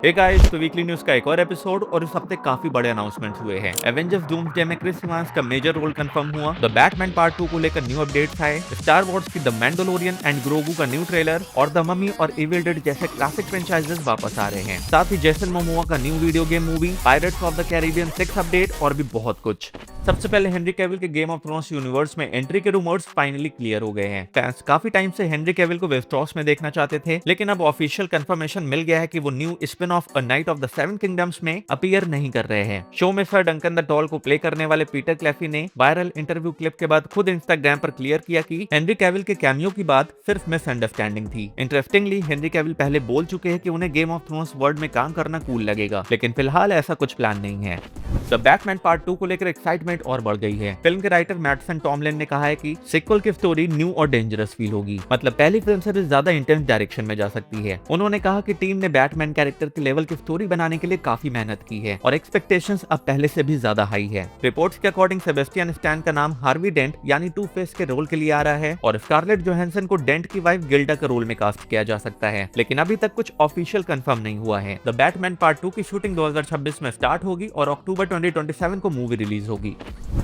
Hey guys, तो weekly news का एक और एपिसोड और इस हफ्ते काफी बड़े अनाउंसमेंट्स हुए हैं। एवेंजर्स डूम्सडे में क्रिस इवांस का मेजर रोल कंफर्म हुआ। द बैटमैन पार्ट 2 को लेकर न्यू अपडेट्स आए। स्टार वॉर्स की द मैंडोलोरियन एंड ग्रोगू का न्यू ट्रेलर और द ममी और इविल डेड जैसे क्लासिक फ्रेंचाइजेस वापस आ रहे हैं। साथ ही जेसन मोमोआ का new video game movie pirates of the Caribbean 6 update और भी बहुत कुछ। सबसे पहले हेनरी कैविल के गेम ऑफ थ्रोन्स यूनिवर्स में एंट्री के रूमर्स फाइनली क्लियर हो गए हैं। फैंस काफी टाइम से हेनरी कैविल को वेस्टरॉस में देखना चाहते थे, लेकिन अब ऑफिशियल कंफर्मेशन मिल गया है कि वो new spin of a night of the seven kingdoms में अपीयर नहीं कर रहे हैं। शो में सर डंकन द डॉल को प्ले करने वाले पीटर क्लेफी ने वायरल इंटरव्यू क्लिप के बाद खुद इंस्टाग्राम पर क्लियर किया कि हेनरी कैविल के कैमियो की बात सिर्फ मिसअंडरस्टैंडिंग थी। इंटरेस्टिंगली हेनरी कैविल पहले बोल चुके हैं कि उन्हें गेम ऑफ थ्रोन्स वर्ल्ड में काम करना कूल लगेगा, लेकिन फिलहाल ऐसा कुछ प्लान नहीं है। द बैटमैन पार्ट 2 को लेकर एक्साइटमेंट और बढ़ गई है। फिल्म के राइटर मैटसन टॉमलिन ने कहा है कि सीक्वल की स्टोरी न्यू और डेंजरस फील होगी, मतलब पहली फिल्म से भी ज्यादा इंटेंस डायरेक्शन में जा सकती है। उन्होंने कहा कि टीम ने बैटमैन कैरेक्टर के लेवल की स्टोरी बनाने के लिए काफी मेहनत की है और एक्सपेक्टेशंस अब पहले से भी ज्यादा हाई है। रिपोर्ट्स के अकॉर्डिंग सेबेस्टियन स्टैन का नाम हार्वी डेंट यानी टू फेस के रोल के लिए आ रहा है और स्कारलेट जोहानसन को डेंट की वाइफ गिल्डा के रोल में कास्ट किया जा सकता है, लेकिन अभी तक कुछ ऑफिशियल कंफर्म नहीं हुआ है। द बैटमैन पार्ट 2 की शूटिंग 2026 में स्टार्ट होगी और अक्टूबर 2027 को मूवी रिलीज होगी।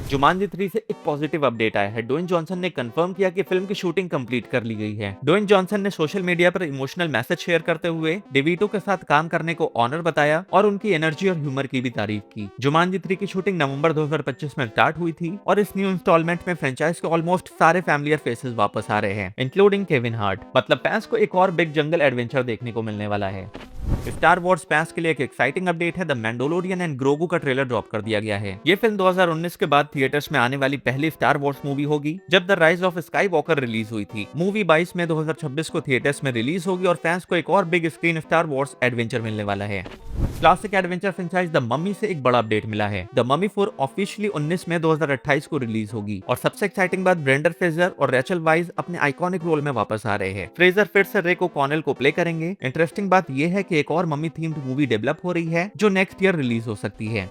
जुमानजी 3 से एक पॉजिटिव अपडेट आया है। ड्वेन जॉनसन ने कंफर्म किया कि फिल्म की शूटिंग कंप्लीट कर ली गई है। ड्वेन जॉनसन ने सोशल मीडिया पर इमोशनल मैसेज शेयर करते हुए डेविटो के साथ काम करने को ऑनर बताया और उनकी एनर्जी और ह्यूमर की भी तारीफ की। जुमानजी 3 की शूटिंग नवंबर 2025 में स्टार्ट हुई थी और इस न्यू इंस्टॉलमेंट में फ्रेंचाइज के ऑलमोस्ट सारे फैमिलियर फेसेस वापस आ रहे हैं, इंक्लूडिंग केविन हार्ट। मतलब फैंस को एक और बिग जंगल एडवेंचर देखने को मिलने वाला है। स्टार वॉर्स फैंस के लिए एक एक्साइटिंग अपडेट है। द मैंडोलोरियन एंड ग्रोगू का ट्रेलर ड्रॉप कर दिया गया है। ये फिल्म 2019 के बाद थिएटर्स में आने वाली पहली स्टार वॉर्स मूवी होगी, जब the rise of sky walker release हुई थी। मूवी 22 मई 2026 को थिएटर्स में रिलीज होगी और फैंस को एक और big screen star Wars adventure मिलने वाला है। Classic adventure franchise the mummy से एक बड़ा अपडेट मिला है। द मम्मी 4 ऑफिशियली 19 मई 2028 को रिलीज होगी और सबसे एक्साइटिंग बात, ब्रेंडन फ्रेजर और रेचल वाइज अपने आइकॉनिक रोल में वापस आ रहे हैं। फ्रेजर फिर से रे कॉनेल को प्ले करेंगे। इंटरेस्टिंग बात यह है कि एक और मम्मी थीम्ड मूवी डेवलप हो रही है जो नेक्स्ट ईयर रिलीज हो सकती है।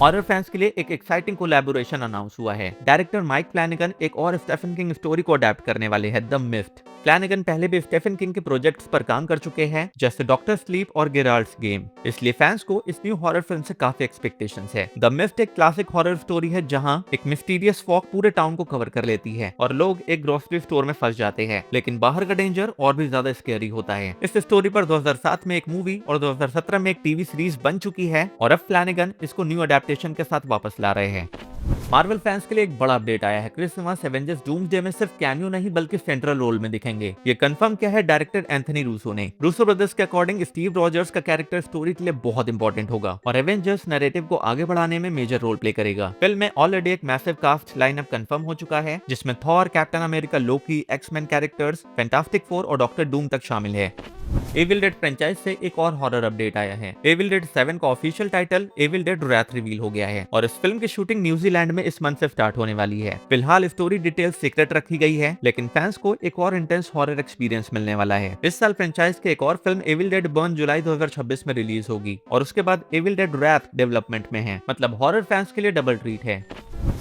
हॉरर फैंस के लिए एक एक्साइटिंग कोलैबोरेशन अनाउंस हुआ है। डायरेक्टर माइक फ्लैनेगन एक और स्टेफन किंग स्टोरी को अडेप्ट करने वाले हैं, द मिस्ट। फ्लैनेगन पहले भी स्टेफन किंग के प्रोजेक्ट्स पर काम कर चुके हैं, जैसे डॉक्टर स्लीप और गेराल्ड्स गेम, इसलिए फैंस को इस न्यू हॉरर फिल्म से काफी एक्सपेक्टेशंस है। द मिस्ट एक क्लासिक हॉरर स्टोरी है जहां एक मिस्टीरियस फॉग पूरे टाउन को कवर कर लेती है और लोग एक ग्रोसरी स्टोर में फंस जाते हैं, लेकिन बाहर का डेंजर और भी ज्यादा स्कैरी होता है। इस स्टोरी पर 2007 में एक मूवी और 2017 में एक टीवी सीरीज बन चुकी है और अब फ्लैनेगन इसको न्यू अडेप्टेशन के साथ वापस ला रहे हैं। मार्वल फैंस के लिए एक बड़ा अपडेट आया है। क्रिस इवांस एवेंजर्स डूम्सडे में सिर्फ कैमियो नहीं बल्कि सेंट्रल रोल में दिखेंगे। ये कंफर्म किया है डायरेक्टर एंथनी रूसो ने। रूसो ब्रदर्स के अकॉर्डिंग स्टीव रॉजर्स का कैरेक्टर स्टोरी के लिए बहुत इंपॉर्टेंट होगा और एवेंजर्स नैरेटिव को आगे बढ़ाने में मेजर रोल प्ले करेगा। फिल्म में ऑलरेडी एक मैसिव कास्ट लाइनअप कंफर्म हो चुका है, जिसमें थॉर, कैप्टन अमेरिका, लोकी, एक्समैन कैरेक्टर्स, फैंटास्टिक फोर और डॉक्टर डूम तक शामिल है। एविल डेड फ्रेंचाइज से एक और हॉरर अपडेट आया है। एविल डेड 7 का official title Evil Dead Wrath reveal हो गया है और इस फिल्म की शूटिंग न्यूजीलैंड में इस मंथ से स्टार्ट होने वाली है। फिलहाल स्टोरी डिटेल्स सीक्रेट रखी गई है, लेकिन फैंस को एक और इंटेंस हॉरर एक्सपीरियंस मिलने वाला है। इस साल फ्रेंचाइज की एक और फिल्म एविल डेड बर्न जुलाई 2026 में रिलीज होगी और उसके बाद एविल डेड रैथ डेवलपमेंट में है, मतलब हॉरर फैंस के लिए डबल ट्रीट है।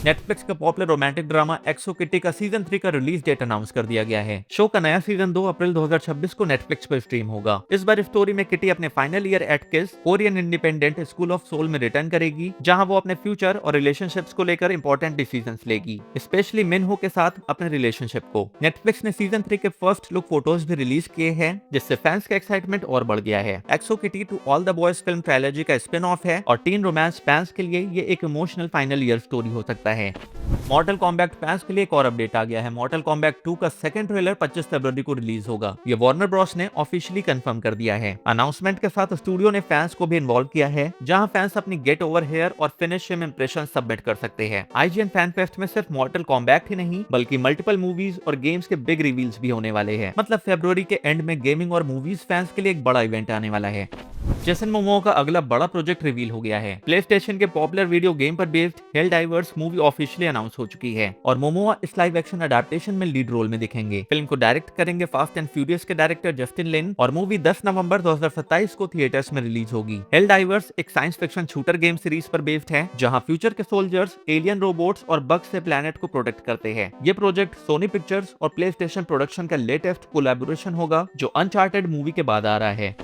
नेटफ्लिक्स का पॉपुलर रोमांटिक ड्रामा एक्सो किटी का सीजन 3 का रिलीज डेट अनाउंस कर दिया गया है। शो का नया सीजन 2 अप्रैल 2026 को नेटफ्लिक्स पर स्ट्रीम होगा। इस बार स्टोरी में किटी अपने final year at KISS Korean Independent School of Seoul में रिटर्न करेगी, जहां वो अपने फ्यूचर और रिलेशनशिप्स को लेकर इंपॉर्टेंट डिसीजंस लेगी, स्पेशली मिनहो के साथ अपने रिलेशनशिप को। नेटफ्लिक्स ने सीजन 3 के फर्स्ट लुक फोटोज भी रिलीज किए हैं, जिससे फैंस का एक्साइटमेंट और बढ़ गया है। XO Kitty to all the boys film trilogy का स्पिन ऑफ है और टीन रोमांस फैंस के लिए ये एक इमोशनल फाइनल ईयर स्टोरी हो सकता है। मॉर्टल कॉम्बैट फैंस के लिए एक और अपडेट आ गया है। मॉर्टल कॉम्बैट 2 का सेकंड ट्रेलर 25 फरवरी को रिलीज होगा। ये वार्नर ब्रॉस ने ऑफिशियली कंफर्म कर दिया है। अनाउंसमेंट के साथ स्टूडियो ने फैंस को भी इन्वॉल्व किया है, जहां फैंस अपनी गेट ओवर हेयर और फिनिश हिम इंप्रेशन सबमिट कर सकते हैं। आईजीएन फैन फेस्ट में सिर्फ मॉर्टल कॉम्बैट ही नहीं बल्कि मल्टीपल मूवीज और गेम्स के बिग रिवील्स भी होने वाले हैं। मतलब फरवरी के एंड में गेमिंग और मूवीज फैंस के लिए एक बड़ा इवेंट आने वाला है। जेसन मोमोआ का अगला बड़ा प्रोजेक्ट रिवील हो गया है। प्लेस्टेशन के पॉपुलर वीडियो गेम पर based Helldivers movie officially announce हो चुकी है और मोमोआ इस लाइव एक्शन अडेप्टेशन में लीड रोल में दिखेंगे। फिल्म को डायरेक्ट करेंगे फास्ट एंड फ्यूरियस के डायरेक्टर जस्टिन लिन और मूवी 10 नवंबर 2027 को थिएटर्स में रिलीज होगी। हेलडाइवर्स एक science fiction shooter game series पर बेस्ड है, जहां फ्यूचर के सोल्जर्स एलियन रोबोट्स और बग्स से प्लेनेट को प्रोटेक्ट करते हैं। ये प्रोजेक्ट सोनी पिक्चर्स और प्लेस्टेशन प्रोडक्शन का लेटेस्ट कोलैबोरेशन होगा, जो अनचार्टेड मूवी के बाद आ रहा है।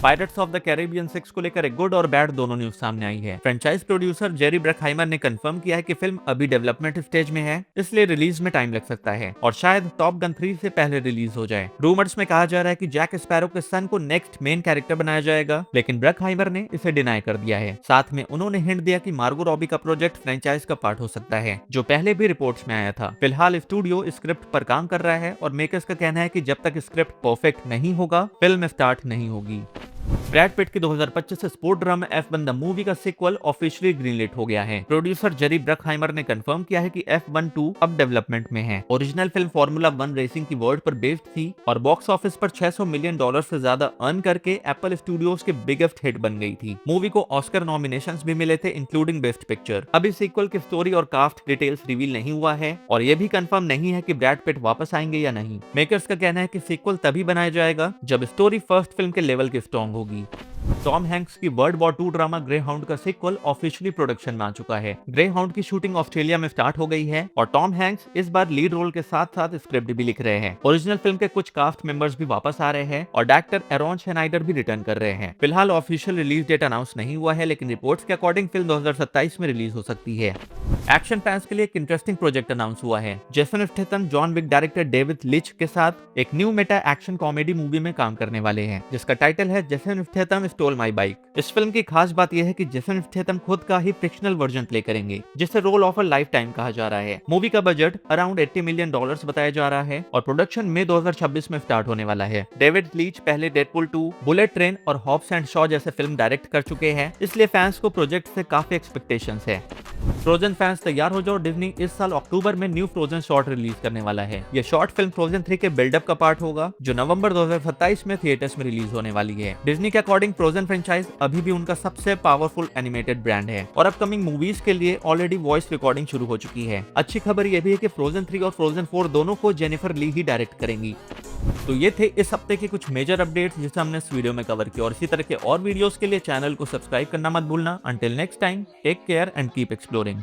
पायरेट्स ऑफ द कैरिबियन 6 को लेकर एक गुड और बैड दोनों न्यूज सामने आई है। फ्रेंचाइज प्रोड्यूसर जेरी ब्रकहाइमर ने कंफर्म किया है कि फिल्म अभी डेवलपमेंट स्टेज में है, इसलिए रिलीज में टाइम लग सकता है और शायद टॉप गन 3 से पहले रिलीज हो जाए। रूमर्स में कहा जा रहा है कि जैक स्पैरो के सन को नेक्स्ट मेन कैरेक्टर बनाया जाएगा, लेकिन ब्रकहाइमर ने इसे डिनाई कर दिया है। साथ में उन्होंने हिंट दिया कि मार्गो रॉबी का प्रोजेक्ट फ्रेंचाइज का पार्ट हो सकता है, जो पहले भी रिपोर्ट्स में आया था। फिलहाल स्टूडियो स्क्रिप्ट पर काम कर रहा है और मेकर्स का कहना है कि जब तक स्क्रिप्ट परफेक्ट नहीं होगा, फिल्म स्टार्ट नहीं होगी। ब्रैड पिट की 2025 sport drama F1 the movie का सीक्वल ऑफिशियली ग्रीनलिट हो गया है। प्रोड्यूसर जेरी ब्रकहाइमर ने कंफर्म किया है कि F1 2 अब डेवलपमेंट में है। ओरिजिनल फिल्म फॉर्मूला 1 रेसिंग की वर्ल्ड पर बेस्ड थी और बॉक्स ऑफिस पर $600 मिलियन से ज्यादा अर्न करके एप्पल स्टूडियोज के बिगेस्ट हिट बन गई थी। मूवी को ऑस्कर नॉमिनेशंस भी मिले थे, इंक्लूडिंग बेस्ट पिक्चर। अभी सीक्वल की स्टोरी और कास्ट डिटेल्स रिवील नहीं हुआ है और यह भी कंफर्म नहीं है कि ब्रैड पिट वापस आएंगे या नहीं। मेकर्स का कहना है कि सीक्वल तभी बनाया जाएगा जब स्टोरी फर्स्ट फिल्म के लेवल की स्ट्रॉन्ग होगी। टॉम हैंक्स की world war 2 drama grey hound का सीक्वल ऑफिशियली प्रोडक्शन में आ चुका है। ग्रे हाउंड की शूटिंग ऑस्ट्रेलिया में स्टार्ट हो गई है और टॉम हैंक्स इस बार लीड रोल के साथ साथ स्क्रिप्ट भी लिख रहे हैं। ओरिजिनल फिल्म के कुछ कास्ट मेंबर्स भी वापस आ रहे हैं और डायरेक्टर एरॉन शेनाइडर भी रिटर्न कर रहे हैं। फिलहाल ऑफिशियल रिलीज डेट अनाउंस नहीं हुआ है, लेकिन रिपोर्ट्स के अकॉर्डिंग फिल्म 2027 में रिलीज हो सकती है। एक्शन फैंस के लिए एक इंटरेस्टिंग प्रोजेक्ट अनाउंस हुआ है। Jason Statham John Wick director David Leitch के साथ एक new meta action comedy movie में काम करने वाले हैं, जिसका टाइटल है Jason Statham stole my bike. इस फिल्म की खास बात यह है कि जेसन स्टेथम खुद का ही फिक्शनल वर्जन प्ले करेंगे, जिसे role of a lifetime कहा जा रहा है। मूवी का बजट अराउंड $80 मिलियन बताया जा रहा है और प्रोडक्शन मई 2026 में स्टार्ट होने वाला है। डेविड लीच पहले डेडपूल 2, बुलेट ट्रेन और हॉब्स एंड शॉ जैसे फिल्म डायरेक्ट कर चुके हैं, इसलिए फैंस को प्रोजेक्ट से काफी एक्सपेक्टेशंस है। फ्रोजन फैंस तैयार हो जाओ, डिज्नी इस साल अक्टूबर में न्यू फ्रोजन शॉर्ट रिलीज करने वाला है। यह शॉर्ट फिल्म फ्रोजन 3 के बिल्डअप का पार्ट होगा, जो नवंबर 2027 में थिएटर्स में रिलीज होने वाली है। डिज्नी के अकॉर्डिंग फ्रोजन फ्रेंचाइज अभी भी उनका सबसे पावरफुल एनिमेटेड ब्रांड है और अपकमिंग मूवीज के लिए ऑलरेडी वॉइस रिकॉर्डिंग शुरू हो चुकी है। अच्छी खबर यह भी है कि फ्रोजन 3 और फ्रोजन 4 दोनों को जेनिफर ली ही डायरेक्ट करेंगी। तो ये थे इस हफ्ते के कुछ मेजर अपडेट्स जिसे हमने इस वीडियो में कवर किया और इसी तरह के और वीडियोस के लिए चैनल को सब्सक्राइब करना मत भूलना। Until next time, take care and keep exploring.